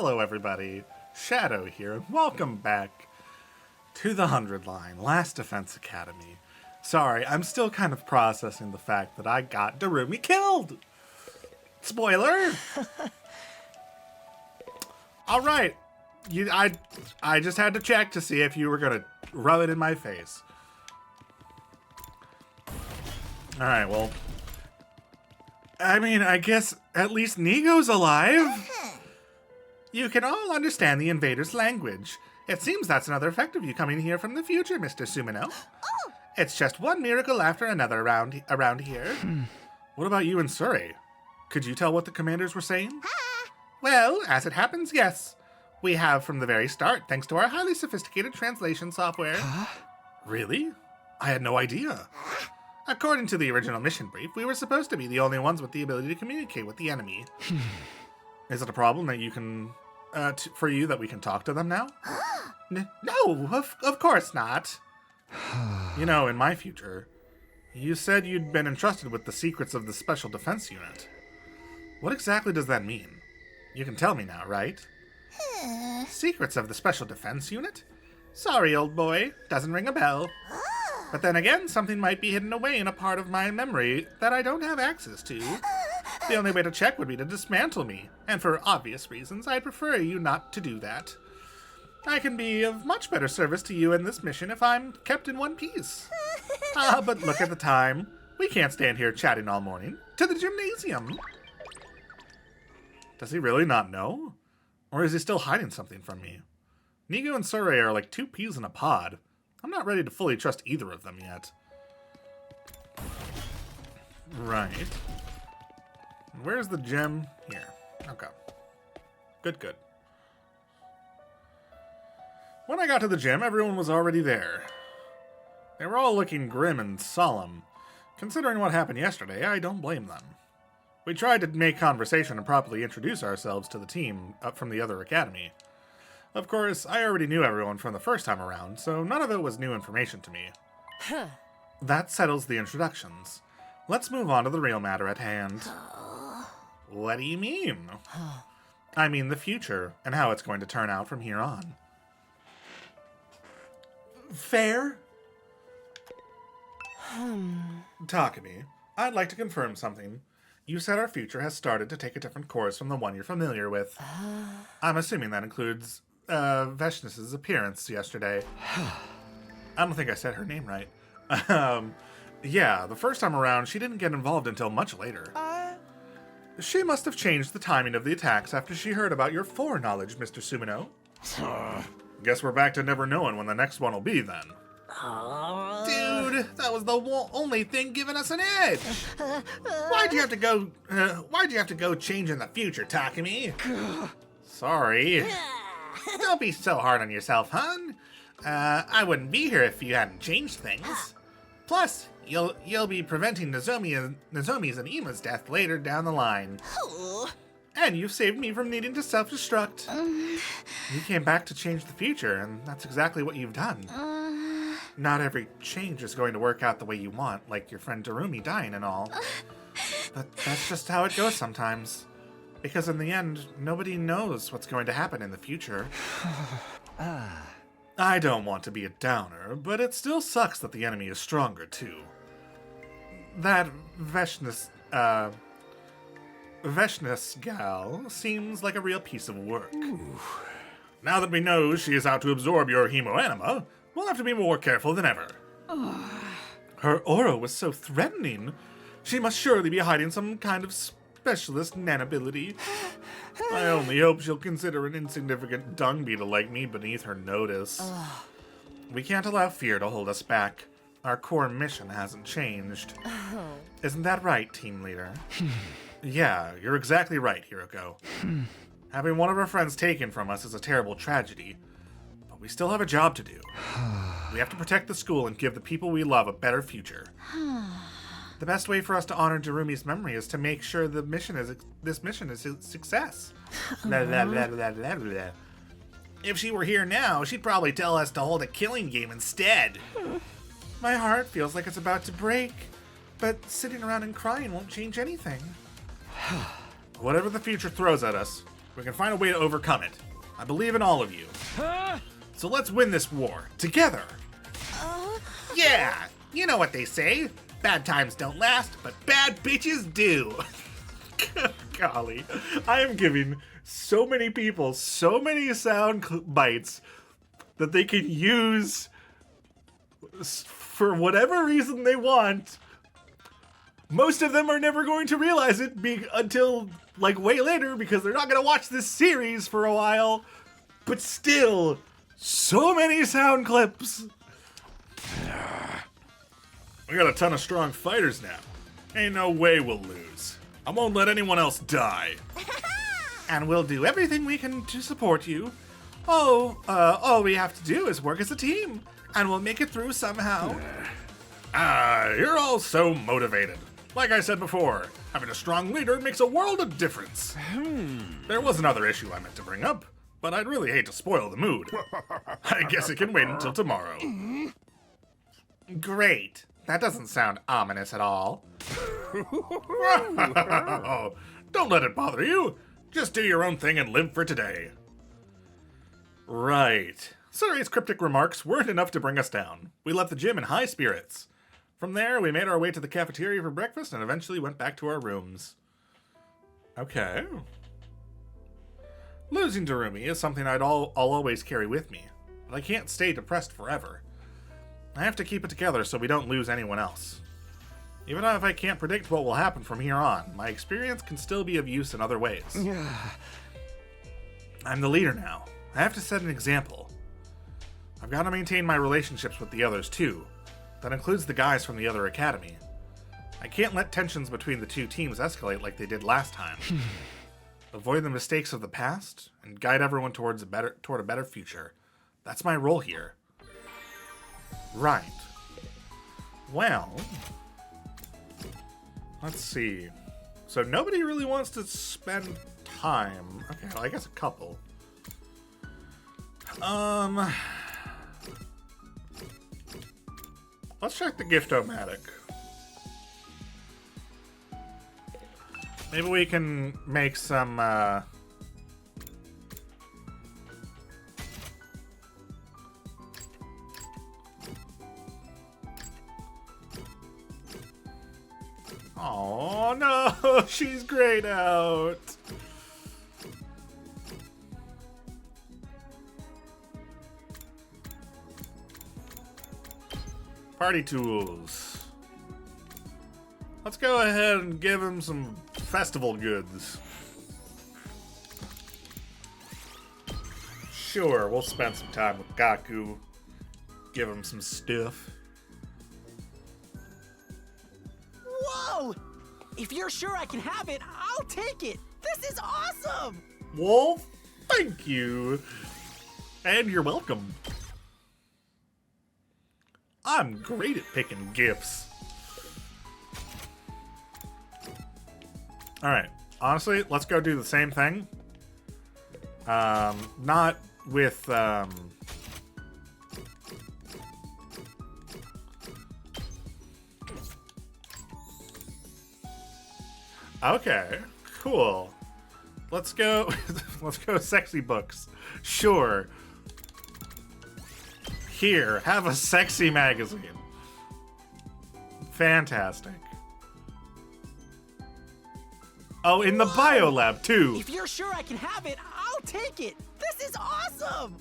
Hello everybody, Shadow here, and welcome back to the 100 Line Last Defense Academy. Sorry, I'm still kind of processing the fact that I got Darumi killed! Spoiler! Alright, I just had to check to see if you were gonna rub it in my face. Alright, well, I mean, I guess at least Nigo's alive. You can all understand the invader's language. It seems that's another effect of you coming here from the future, Mr. Sumino. It's just one miracle after another around here. What about you and Suri? Could you tell what the commanders were saying? Well, as it happens, yes. We have from the very start, thanks to our highly sophisticated translation software. Really? I had no idea. According to the original mission brief, we were supposed to be the only ones with the ability to communicate with the enemy. Is it a problem that you can, for you that we can talk to them now? No, of course not. You know, in my future, you said you'd been entrusted with the secrets of the Special Defense Unit. What exactly does that mean? You can tell me now, right? Secrets of the Special Defense Unit? Sorry, old boy, doesn't ring a bell. But then again, something might be hidden away in a part of my memory that I don't have access to. The only way to check would be to dismantle me, and for obvious reasons, I'd prefer you not to do that. I can be of much better service to you in this mission if I'm kept in one piece. But look at the time. We can't stand here chatting all morning. To the gymnasium! Does he really not know? Or is he still hiding something from me? Nigo and Suri are like two peas in a pod. I'm not ready to fully trust either of them yet. Right. Where's the gem? Here. Okay. Good. When I got to the gym, everyone was already there. They were all looking grim and solemn. Considering what happened yesterday, I don't blame them. We tried to make conversation and properly introduce ourselves to the team up from the other academy. Of course, I already knew everyone from the first time around, so none of it was new information to me. That settles the introductions. Let's move on to the real matter at hand. What do you mean? I mean the future, and how it's going to turn out from here on. Fair? Takumi, I'd like to confirm something. You said our future has started to take a different course from the one you're familiar with. I'm assuming that includes, Veshness's appearance yesterday. I don't think I said her name right. Yeah, the first time around, she didn't get involved until much later. She must have changed the timing of the attacks after she heard about your foreknowledge, Mr. Sumino. Guess we're back to never knowing when the next one will be, then. Dude, that was the only thing giving us an edge. Why'd you have to go changing the future, Takumi? Sorry. Don't be so hard on yourself, hon. I wouldn't be here if you hadn't changed things. Plus, you'll be preventing Nozomi's and Ima's death later down the line. And you've saved me from needing to self-destruct. You came back to change the future, and that's exactly what you've done. Not every change is going to work out the way you want, like your friend Darumi dying and all. But that's just how it goes sometimes. Because in the end, nobody knows what's going to happen in the future. I don't want to be a downer, but it still sucks that the enemy is stronger, too. That Veshness gal seems like a real piece of work. Now that we know she is out to absorb your hemoanima, we'll have to be more careful than ever. Her aura was so threatening. She must surely be hiding some kind of specialist nanability. I only hope she'll consider an insignificant dung beetle like me beneath her notice. We can't allow fear to hold us back. Our core mission hasn't changed. Isn't that right, team leader? Yeah, you're exactly right, Hiroko. Having one of our friends taken from us is a terrible tragedy. But we still have a job to do. We have to protect the school and give the people we love a better future. The best way for us to honor Darumi's memory is to make sure this mission is a success. Blah, blah, blah, blah, blah, blah. If she were here now, she'd probably tell us to hold a killing game instead. My heart feels like it's about to break, but sitting around and crying won't change anything. Whatever the future throws at us, We can find a way to overcome it. I believe in all of you. So let's win this war, together. Yeah, you know what they say. Bad times don't last, but bad bitches do. Golly, I am giving so many people so many sound bites that they can use for whatever reason they want. Most of them are never going to realize it until like way later because they're not going to watch this series for a while. But still, so many sound clips. We got a ton of strong fighters now. Ain't no way we'll lose. I won't let anyone else die. And we'll do everything we can to support you. All we have to do is work as a team, and we'll make it through somehow. You're all so motivated. Like I said before, having a strong leader makes a world of difference. There was another issue I meant to bring up, but I'd really hate to spoil the mood. I guess it can wait until tomorrow. Great. That doesn't sound ominous at all. Don't let it bother you. Just do your own thing and live for today. Right. Surrey's cryptic remarks weren't enough to bring us down. We left the gym in high spirits. From there, we made our way to the cafeteria for breakfast and eventually went back to our rooms. Okay. Losing to Rumi is something I'll always carry with me, but I can't stay depressed forever. I have to keep it together so we don't lose anyone else. Even if I can't predict what will happen from here on, my experience can still be of use in other ways. I'm the leader now. I have to set an example. I've got to maintain my relationships with the others too. That includes the guys from the other academy. I can't let tensions between the two teams escalate like they did last time. Avoid the mistakes of the past and guide everyone toward a better future. That's my role here. Right. Well, let's see. So nobody really wants to spend time. Okay, well, I guess a couple. Let's check the gift-o-matic. Maybe we can make some, Oh no, she's grayed out. Party tools. Let's go ahead and give him some festival goods. Sure, we'll spend some time with Gaku. Give him some stuff. Whoa! If you're sure I can have it, I'll take it. This is awesome! Well, thank you. And you're welcome. I'm great at picking gifts. Alright, honestly, let's go do the same thing. Not with, Okay, cool. Let's go, let's go sexy books. Sure. Here, have a sexy magazine. Fantastic. Oh, in the bio lab too. If you're sure I can have it, I'll take it. This is awesome.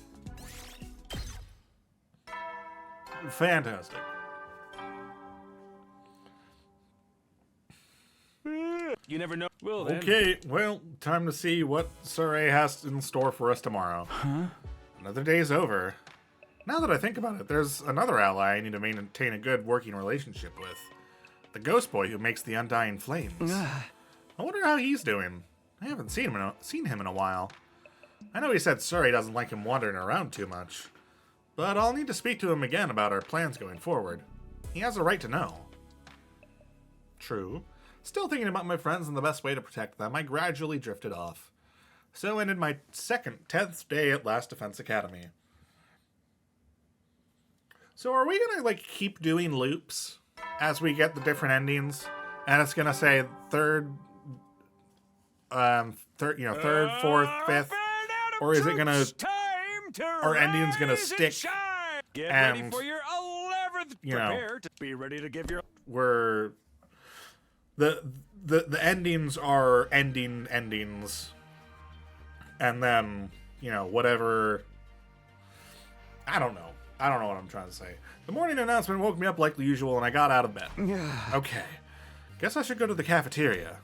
Fantastic. You never know. Well, then. Okay, well, time to see what Surrey has in store for us tomorrow. Another day's over. Now that I think about it, there's another ally I need to maintain a good working relationship with. The ghost boy who makes the undying flames. I wonder how he's doing. I haven't seen him in a while. I know he said Surrey doesn't like him wandering around too much, but I'll need to speak to him again about our plans going forward. He has a right to know. True. Still thinking about my friends and the best way to protect them, I gradually drifted off. So ended my 10th day at Last Defense Academy. So are we gonna, like, keep doing loops as we get the different endings? And it's gonna say third third, third, fourth, fifth, or is it gonna, are endings gonna stick? Get and ready for your 11th. Prepare to be ready to give your. Where the endings are endings, and then whatever. I don't know what I'm trying to say. The morning announcement woke me up like usual, and I got out of bed. Okay, guess I should go to the cafeteria.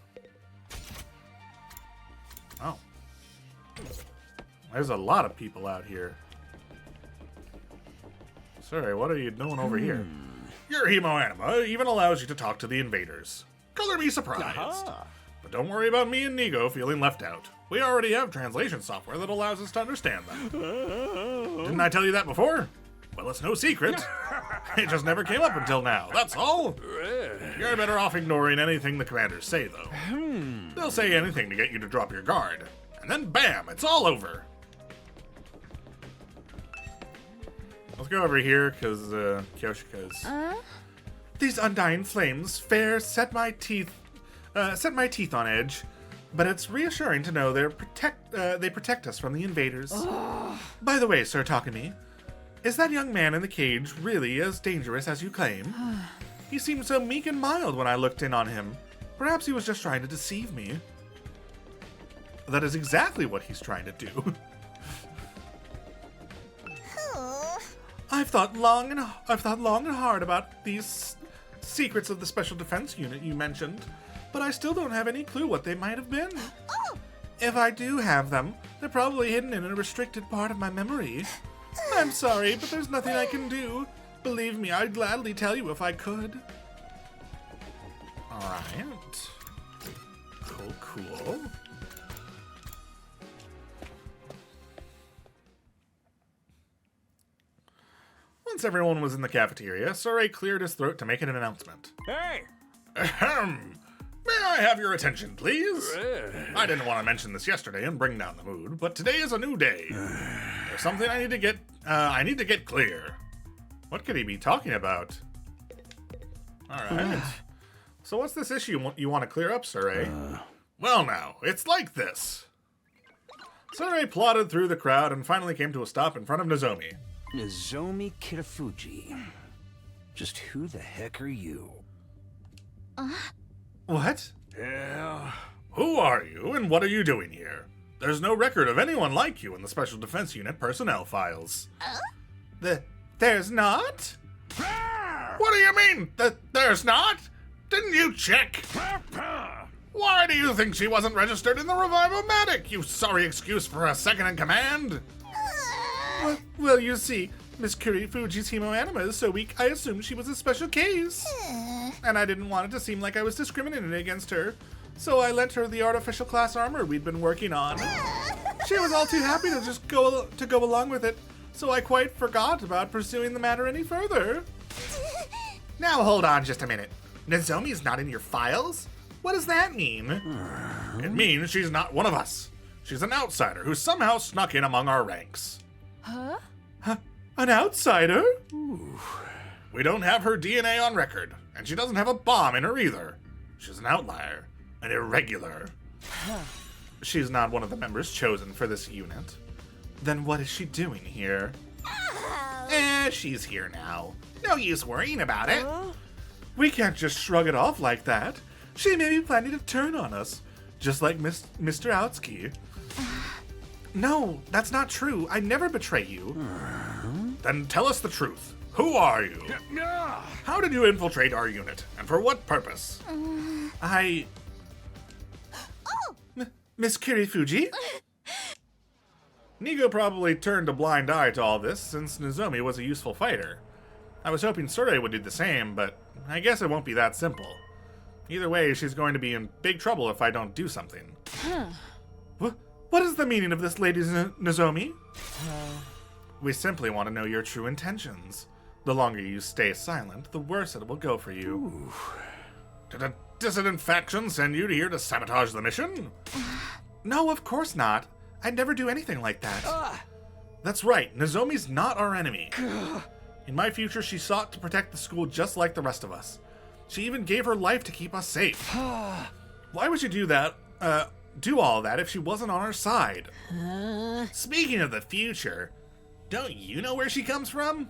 Oh, there's a lot of people out here. Sorry, what are you doing over here? Your hemoanima even allows you to talk to the invaders. Color me surprised. But don't worry about me and Nigo feeling left out. We already have translation software that allows us to understand them. Didn't I tell you that before? Well, it's no secret. It just never came up until now, that's all. You're better off ignoring anything the commanders say, though. They'll say anything to get you to drop your guard. And then bam, it's all over. Let's go over here, because Kyoshika's. These undying flames fair set my teeth on edge, but it's reassuring to know they protect us from the invaders. By the way, Sir Takumi, is that young man in the cage really as dangerous as you claim? He seemed so meek and mild when I looked in on him. Perhaps he was just trying to deceive me. That is exactly what he's trying to do. I've thought long and hard about these secrets of the Special Defense Unit you mentioned, but I still don't have any clue what they might have been. If I do have them, they're probably hidden in a restricted part of my memory. I'm sorry, but there's nothing I can do. Believe me, I'd gladly tell you if I could. Alright. Cool. Once everyone was in the cafeteria, Sorei cleared his throat to make an announcement. Hey! Ahem. May I have your attention, please? I didn't want to mention this yesterday and bring down the mood, but today is a new day. There's something I need to get clear. What could he be talking about? Alright. So what's this issue you want to clear up, Sorei? Well now, it's like this. Sorei plodded through the crowd and finally came to a stop in front of Nozomi. Nozomi Kitafuji. Just who the heck are you? What? Yeah. Who are you and what are you doing here? There's no record of anyone like you in the Special Defense Unit personnel files. There's not? What do you mean? There's not? Didn't you check? Why do you think she wasn't registered in the Revival-Matic, you sorry excuse for a second in command? Well, you see, Miss Kurifuji's hemoanima is so weak, I assumed she was a special case. And I didn't want it to seem like I was discriminating against her, so I lent her the artificial class armor we'd been working on. She was all too happy to just go along with it, so I quite forgot about pursuing the matter any further. Now hold on just a minute. Nozomi's not in your files? What does that mean? It means she's not one of us. She's an outsider who somehow snuck in among our ranks. Huh? An outsider? Ooh. We don't have her DNA on record, and she doesn't have a bomb in her either. She's an outlier, an irregular. She's not one of the members chosen for this unit. Then what is she doing here? She's here now. No use worrying about it. We can't just shrug it off like that. She may be planning to turn on us, just like Mr. Outsky. No, that's not true. I never betray you. Then tell us the truth. Who are you? How did you infiltrate our unit, and for what purpose? Miss Kurifuji? Nigo probably turned a blind eye to all this, since Nozomi was a useful fighter. I was hoping Sorei would do the same, but I guess it won't be that simple. Either way, she's going to be in big trouble if I don't do something. What is the meaning of this, Lady Nozomi? We simply want to know your true intentions. The longer you stay silent, the worse it will go for you. Did a dissident faction send you here to sabotage the mission? No, of course not. I'd never do anything like that. That's right, Nozomi's not our enemy. In my future, she sought to protect the school just like the rest of us. She even gave her life to keep us safe. Why would you do that? do all that if she wasn't on our side. Speaking of the future, don't you know where she comes from?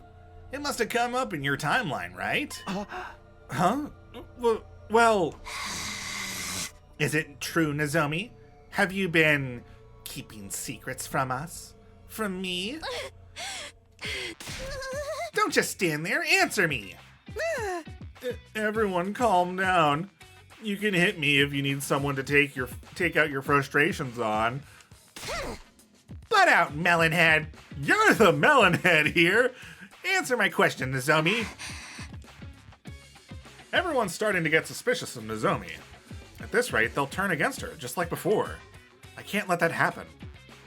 It must have come up in your timeline, right? Huh? Well, is it true, Nozomi? Have you been keeping secrets from us? From me? Don't just stand there, answer me! Everyone calm down. You can hit me if you need someone to take out your frustrations on. Butt out, Melonhead! You're the Melonhead here! Answer my question, Nozomi. Everyone's starting to get suspicious of Nozomi. At this rate, they'll turn against her, just like before. I can't let that happen.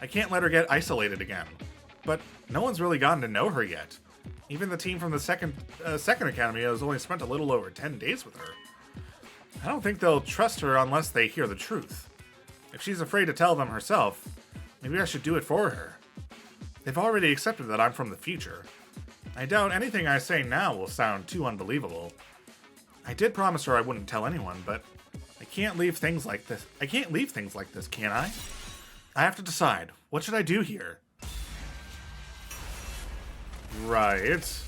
I can't let her get isolated again. But no one's really gotten to know her yet. Even the team from the second academy has only spent a little over 10 days with her. I don't think they'll trust her unless they hear the truth. If she's afraid to tell them herself, maybe I should do it for her. They've already accepted that I'm from the future. I doubt anything I say now will sound too unbelievable. I did promise her I wouldn't tell anyone, but I can't leave things like this. Can I? I have to decide. What should I do here? Right.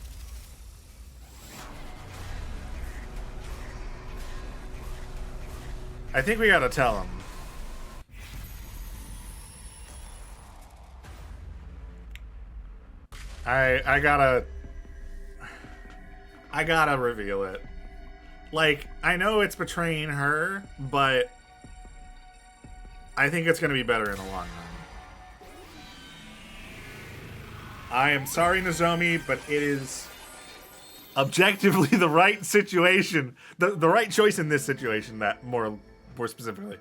I think we gotta tell him. I gotta reveal it. Like, I know it's betraying her, but I think it's gonna be better in the long run. I am sorry, Nozomi, but it is objectively the right situation, the right choice in this situation, that more specifically.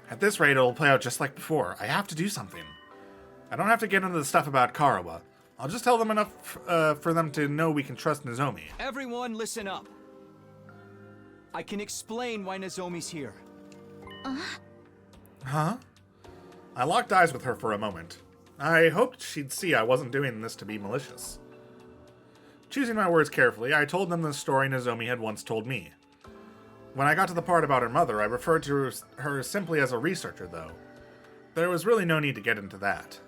At this rate, it'll play out just like before. I have to do something. I don't have to get into the stuff about Karawa. I'll just tell them enough for them to know we can trust Nozomi. Everyone, listen up. I can explain why Nozomi's here. Huh? I locked eyes with her for a moment. I hoped she'd see I wasn't doing this to be malicious. Choosing my words carefully, I told them the story Nozomi had once told me. When I got to the part about her mother, I referred to her simply as a researcher, though. There was really no need to get into that.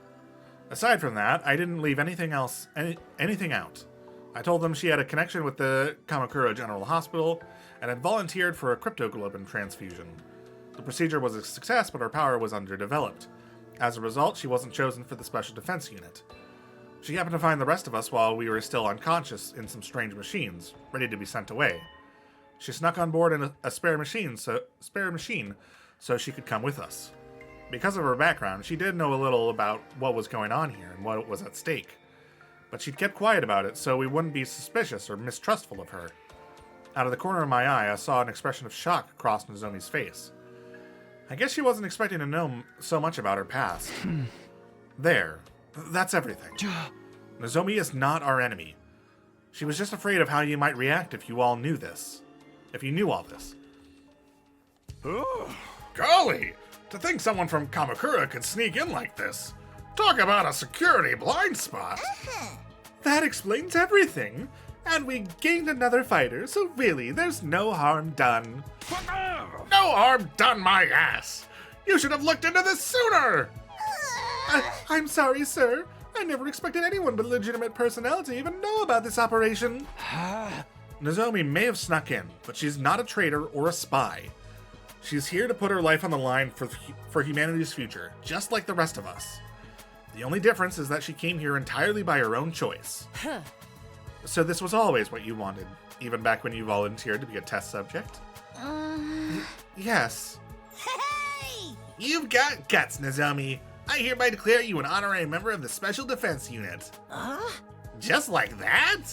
Aside from that, I didn't leave anything out. I told them she had a connection with the Kamakura General Hospital and had volunteered for a cryptoglobin transfusion. The procedure was a success, but her power was underdeveloped. As a result, she wasn't chosen for the Special Defense Unit. She happened to find the rest of us while we were still unconscious in some strange machines, ready to be sent away. She snuck on board in a spare machine so she could come with us. Because of her background, she did know a little about what was going on here and what was at stake. But she'd kept quiet about it so we wouldn't be suspicious or mistrustful of her. Out of the corner of my eye, I saw an expression of shock across Nozomi's face. I guess she wasn't expecting to know so much about her past. There. That's everything. Nozomi is not our enemy. She was just afraid of how you might react if you all knew this. If you knew all this. Golly! To think someone from Kamakura could sneak in like this. Talk about a security blind spot. That explains everything. And we gained another fighter, so really, there's no harm done. No harm done, my ass! You should have looked into this sooner! I'm sorry, sir. I never expected anyone with legitimate personnel to even know about this operation. Nozomi may have snuck in, but she's not a traitor or a spy. She's here to put her life on the line for humanity's future, just like the rest of us. The only difference is that she came here entirely by her own choice. So this was always what you wanted, even back when you volunteered to be a test subject? Yes. Hey! You've got guts, Nozomi. I hereby declare you an honorary member of the Special Defense Unit. Just like that?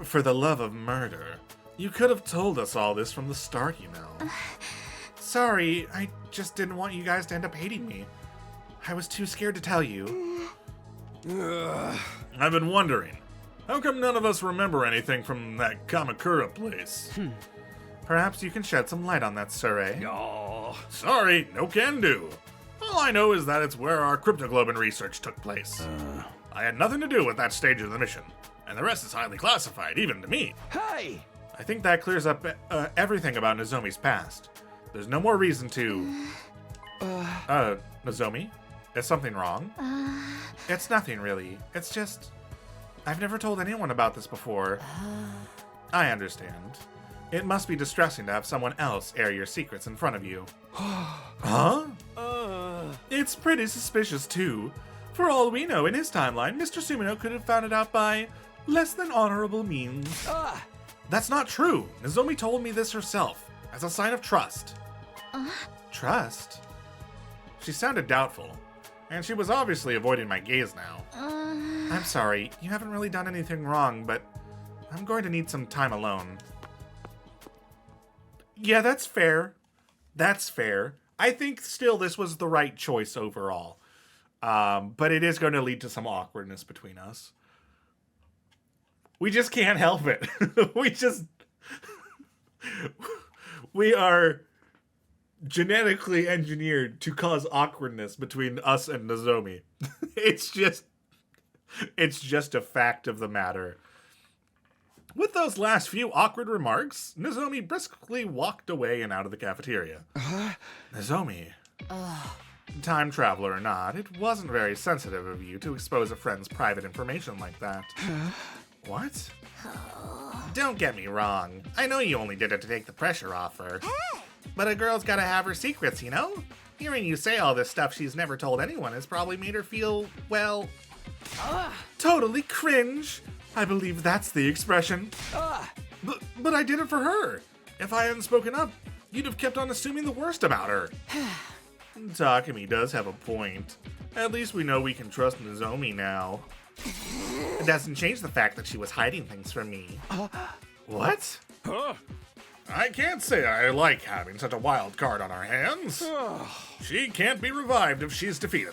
For the love of murder. You could have told us all this from the start, you know. Sorry, I just didn't want you guys to end up hating me. I was too scared to tell you. I've been wondering, how come none of us remember anything from that Kamakura place? Perhaps you can shed some light on that, Sure. Oh, Sorry, no can do. All I know is that it's where our cryptoglobin research took place. I had nothing to do with that stage of the mission, and the rest is highly classified, even to me. Hey! I think that clears up everything about Nozomi's past. There's no more reason to... Nozomi? Is something wrong? It's nothing, really. It's just... I've never told anyone about this before. I understand. It must be distressing to have someone else air your secrets in front of you. Huh? It's pretty suspicious, too. For all we know, in his timeline, Mr. Sumino could have found it out by less than honorable means. That's not true. Nozomi told me this herself, as a sign of trust. Trust? She sounded doubtful, and she was obviously avoiding my gaze now. I'm sorry, you haven't really done anything wrong, but I'm going to need some time alone. Yeah, that's fair. That's fair. I think still this was the right choice overall. But it is going to lead to some awkwardness between us. We just can't help it. We are genetically engineered to cause awkwardness between us and Nozomi. It's just a fact of the matter. With those last few awkward remarks, Nozomi briskly walked away and out of the cafeteria. Nozomi, time traveler or not, it wasn't very sensitive of you to expose a friend's private information like that. What? Don't get me wrong. I know you only did it to take the pressure off her. But a girl's gotta have her secrets, you know? Hearing you say all this stuff she's never told anyone has probably made her feel, well... totally cringe. I believe that's the expression. But I did it for her. If I hadn't spoken up, you'd have kept on assuming the worst about her. Takumi does have a point. At least we know we can trust Nozomi now. It doesn't change the fact that she was hiding things from me. What? I can't say I like having such a wild card on our hands. She can't be revived if she's defeated.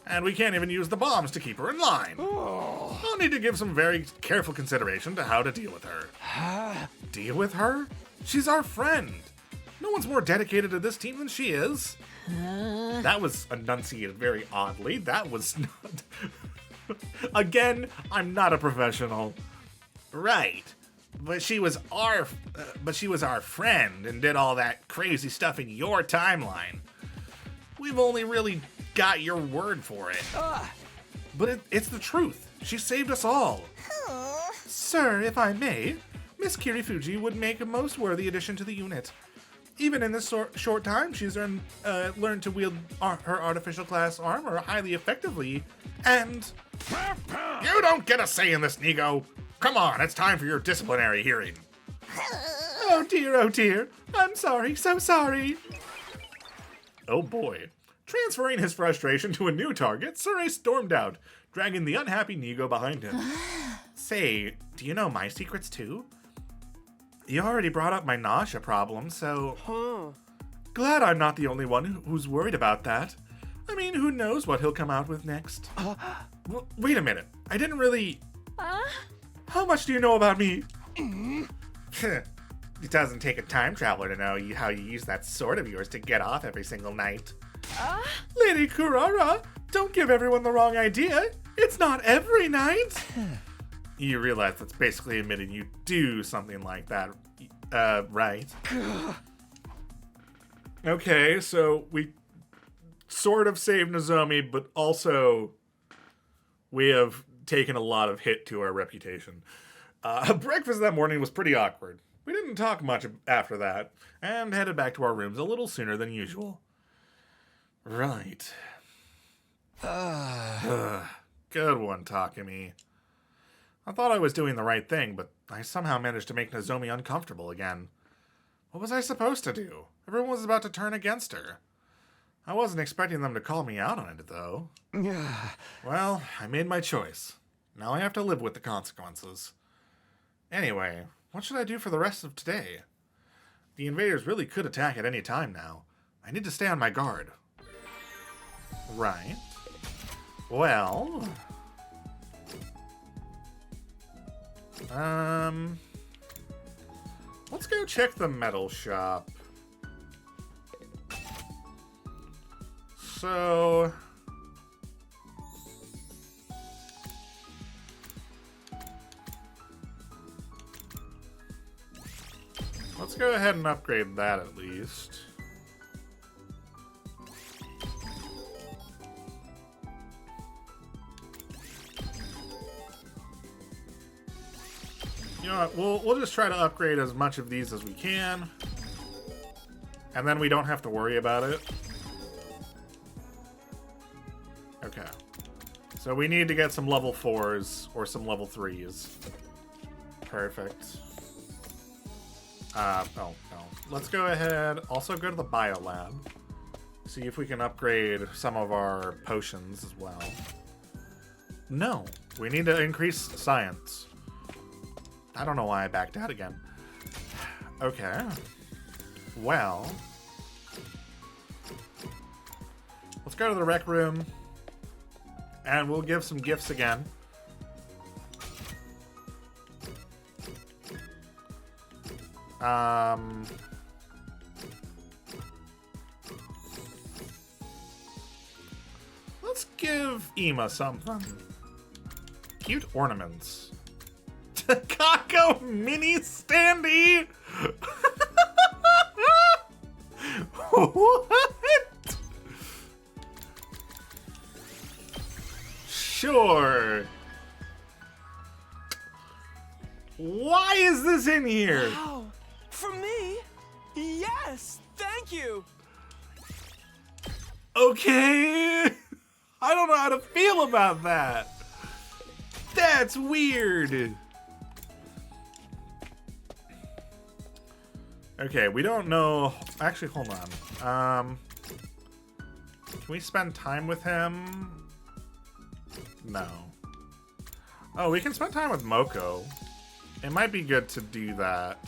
And we can't even use the bombs to keep her in line. I'll need to give some very careful consideration to how to deal with her. Deal with her? She's our friend. No one's more dedicated to this team than she is. That was enunciated very oddly. That was not... Again, I'm not a professional. Right. But she was our friend and did all that crazy stuff in your timeline. We've only really got your word for it. But it's the truth. She saved us all. Sir, if I may, Miss Kirifuji would make a most worthy addition to the unit. Even in this short time, she's learned to wield her artificial class armor highly effectively, and... You don't get a say in this, Nigo! Come on, it's time for your disciplinary hearing. Oh dear, I'm sorry, so sorry. Oh boy. Transferring his frustration to a new target, Sure stormed out, dragging the unhappy Nigo behind him. Say, do you know my secrets too? You already brought up my nausea problem, so... Glad I'm not the only one who's worried about that. I mean, who knows what he'll come out with next. Wait a minute, I didn't really... How much do you know about me? It doesn't take a time traveler to know how you use that sword of yours to get off every single night. Lady Kurara, don't give everyone the wrong idea. It's not every night. You realize that's basically admitting you do something like that, right? Okay, so we sort of saved Nozomi, but also we have taken a lot of hit to our reputation. Breakfast that morning was pretty awkward. We didn't talk much after that, and headed back to our rooms a little sooner than usual. Right. Good one, Takumi. I thought I was doing the right thing, but I somehow managed to make Nozomi uncomfortable again. What was I supposed to do? Everyone was about to turn against her. I wasn't expecting them to call me out on it, though. Well, I made my choice. Now I have to live with the consequences. Anyway, what should I do for the rest of today? The invaders really could attack at any time now. I need to stay on my guard. Right. Well... Let's go check the metal shop. So... let's go ahead and upgrade that at least. You know what? We'll just try to upgrade as much of these as we can. And then we don't have to worry about it. Okay. So we need to get some level 4s or some level 3s. Perfect. Oh, no. Let's go ahead. Also go to the bio lab. See if we can upgrade some of our potions as well. No. We need to increase science. I don't know why I backed out again. Okay. Well. Let's go to the rec room. And we'll give some gifts again. Let's give Ema something. Cute ornaments. Takako mini standee? What? Sure. Why is this in here? Wow. For me? Yes. Thank you. Okay. I don't know how to feel about that. That's weird. Okay, we don't know. Actually, hold on. Can we spend time with him? No. Oh, we can spend time with Moko. It might be good to do that.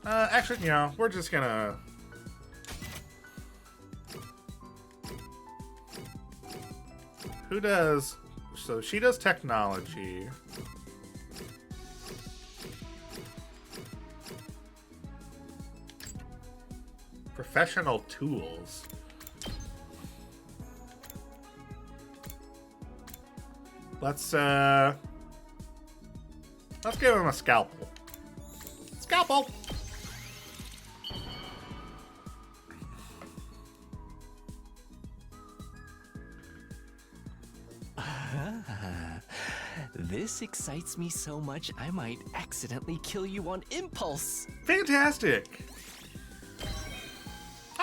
Actually, you know, we're just gonna... Who does... So she does technology. Professional tools. Let's give him a scalpel. Scalpel! This excites me so much, I might accidentally kill you on impulse. Fantastic!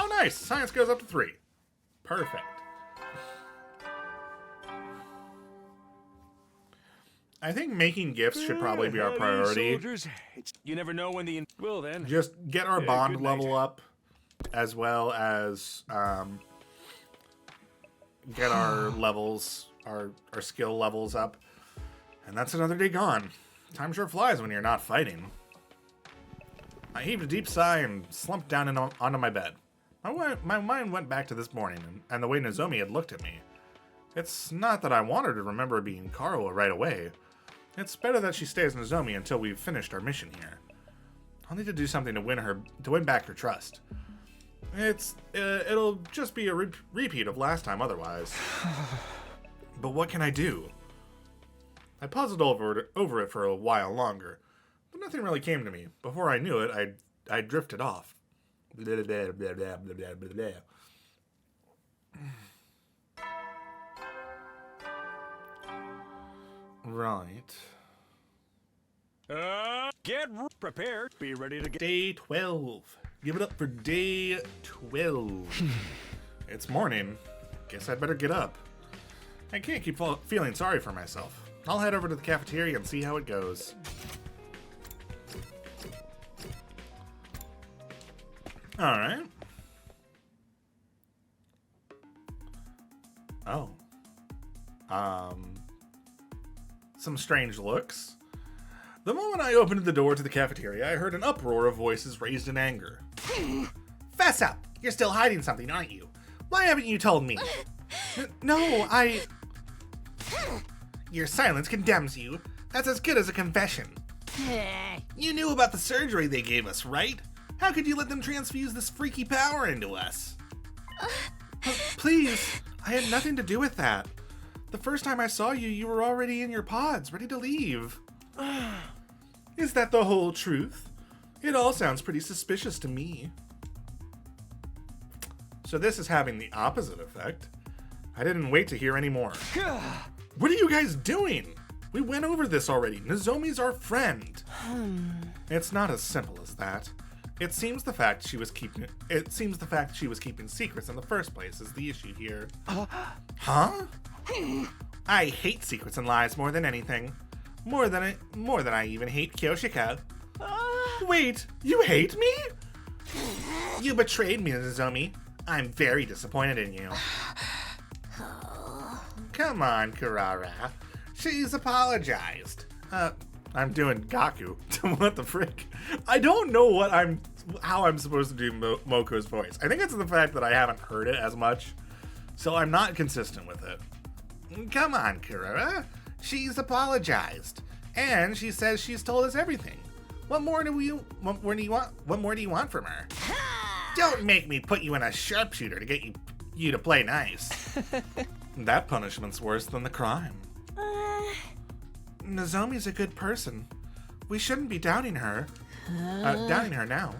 Oh, nice! Science goes up to 3. Perfect. I think making gifts should probably be our priority. Soldiers, you never know when the will then. Just get our bond good night. level up, as well as get our levels, our skill levels up. And that's another day gone. Time sure flies when you're not fighting. I heaved a deep sigh and slumped down onto my bed. My mind went back to this morning and the way Nozomi had looked at me. It's not that I want her to remember being Karo right away. It's better that she stays Nozomi until we've finished our mission here. I'll need to do something to win back her trust. It'll just be a repeat of last time otherwise. But what can I do? I puzzled over it for a while longer, but nothing really came to me. Before I knew it, I drifted off. Blah, blah, blah, blah, blah, blah, blah, blah. Right. Get prepared. Be ready to get. Day 12. Give it up for day 12. It's morning. Guess I'd better get up. I can't keep feeling sorry for myself. I'll head over to the cafeteria and see how it goes. Alright. Oh. Some strange looks. The moment I opened the door to the cafeteria, I heard an uproar of voices raised in anger. Fess up! You're still hiding something, aren't you? Why haven't you told me? No, Your silence condemns you. That's as good as a confession. You knew about the surgery they gave us, right? How could you let them transfuse this freaky power into us? Please, I had nothing to do with that. The first time I saw you, you were already in your pods, ready to leave. Is that the whole truth? It all sounds pretty suspicious to me. So this is having the opposite effect. I didn't wait to hear any more. What are you guys doing? We went over this already. Nozomi's our friend. It's not as simple as that. It seems the fact she was keeping secrets in the first place is the issue here. Huh? I hate secrets and lies more than anything. More than I even hate Kyoshika. Wait, you hate me? You betrayed me, Nozomi. I'm very disappointed in you. Come on, Kurara. She's apologized. I'm doing Gaku. What the frick? I don't know how I'm supposed to do Moko's voice. I think it's the fact that I haven't heard it as much, so I'm not consistent with it. Come on, Kurara. She's apologized, and she says she's told us everything. What more do you want from her? Don't make me put you in a sharpshooter to get you to play nice. That punishment's worse than the crime. Nozomi's a good person. We shouldn't be doubting her. Doubting her now.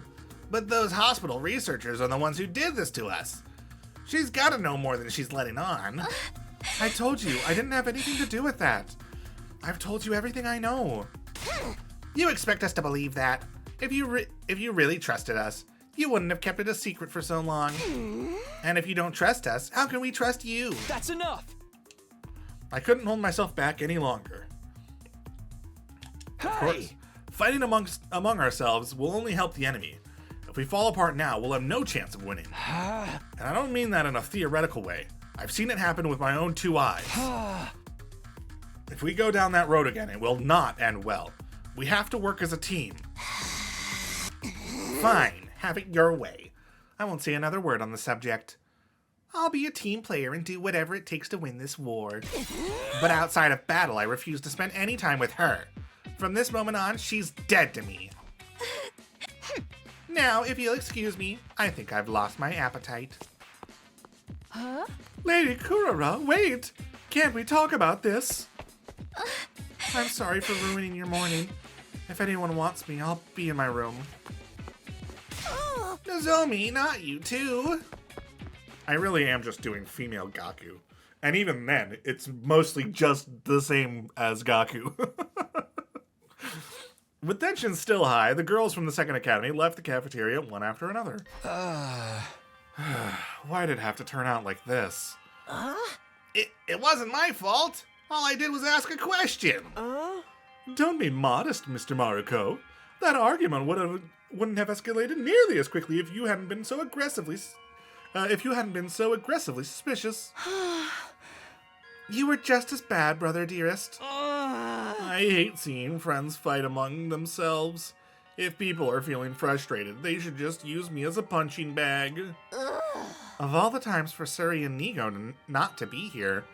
But those hospital researchers are the ones who did this to us. She's gotta know more than she's letting on. I told you, I didn't have anything to do with that. I've told you everything I know. You expect us to believe that? If you really trusted us, you wouldn't have kept it a secret for so long. And if you don't trust us, how can we trust you? That's enough! I couldn't hold myself back any longer. Of course, fighting among ourselves will only help the enemy. If we fall apart now, we'll have no chance of winning. And I don't mean that in a theoretical way. I've seen it happen with my own 2 eyes. If we go down that road again, it will not end well. We have to work as a team. Fine, have it your way. I won't say another word on the subject. I'll be a team player and do whatever it takes to win this war. But outside of battle, I refuse to spend any time with her. From this moment on, she's dead to me. Now, if you'll excuse me, I think I've lost my appetite. Huh? Lady Kurara, wait! Can't we talk about this? I'm sorry for ruining your morning. If anyone wants me, I'll be in my room. Nozomi, not you too. I really am just doing female Gaku. And even then, it's mostly just the same as Gaku. With tension still high, the girls from the second academy left the cafeteria one after another. Why did it have to turn out like this? It wasn't my fault. All I did was ask a question. Don't be modest, Mr. Maruko. That argument wouldn't have escalated nearly as quickly if you hadn't been so aggressively suspicious. You were just as bad, brother dearest. I hate seeing friends fight among themselves. If people are feeling frustrated, they should just use me as a punching bag. Of all the times for Suri and Nigo not to be here,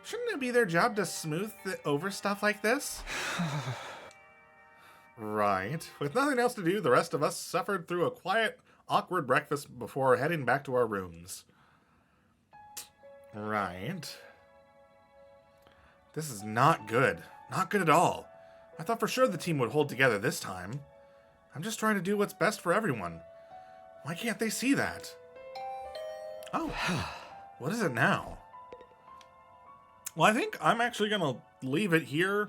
shouldn't it be their job to smooth over stuff like this? Right. With nothing else to do, the rest of us suffered through a quiet, awkward breakfast before heading back to our rooms. Right. This is not good. Not good at all. I thought for sure the team would hold together this time. I'm just trying to do what's best for everyone. Why can't they see that? Oh, what is it now? Well, I think I'm actually going to leave it here.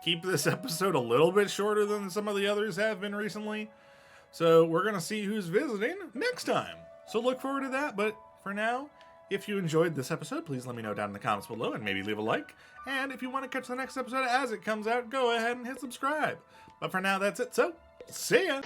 Keep this episode a little bit shorter than some of the others have been recently. So we're going to see who's visiting next time. So look forward to that. But for now, if you enjoyed this episode, please let me know down in the comments below and maybe leave a like. And if you want to catch the next episode as it comes out, go ahead and hit subscribe. But for now, that's it. So, see ya!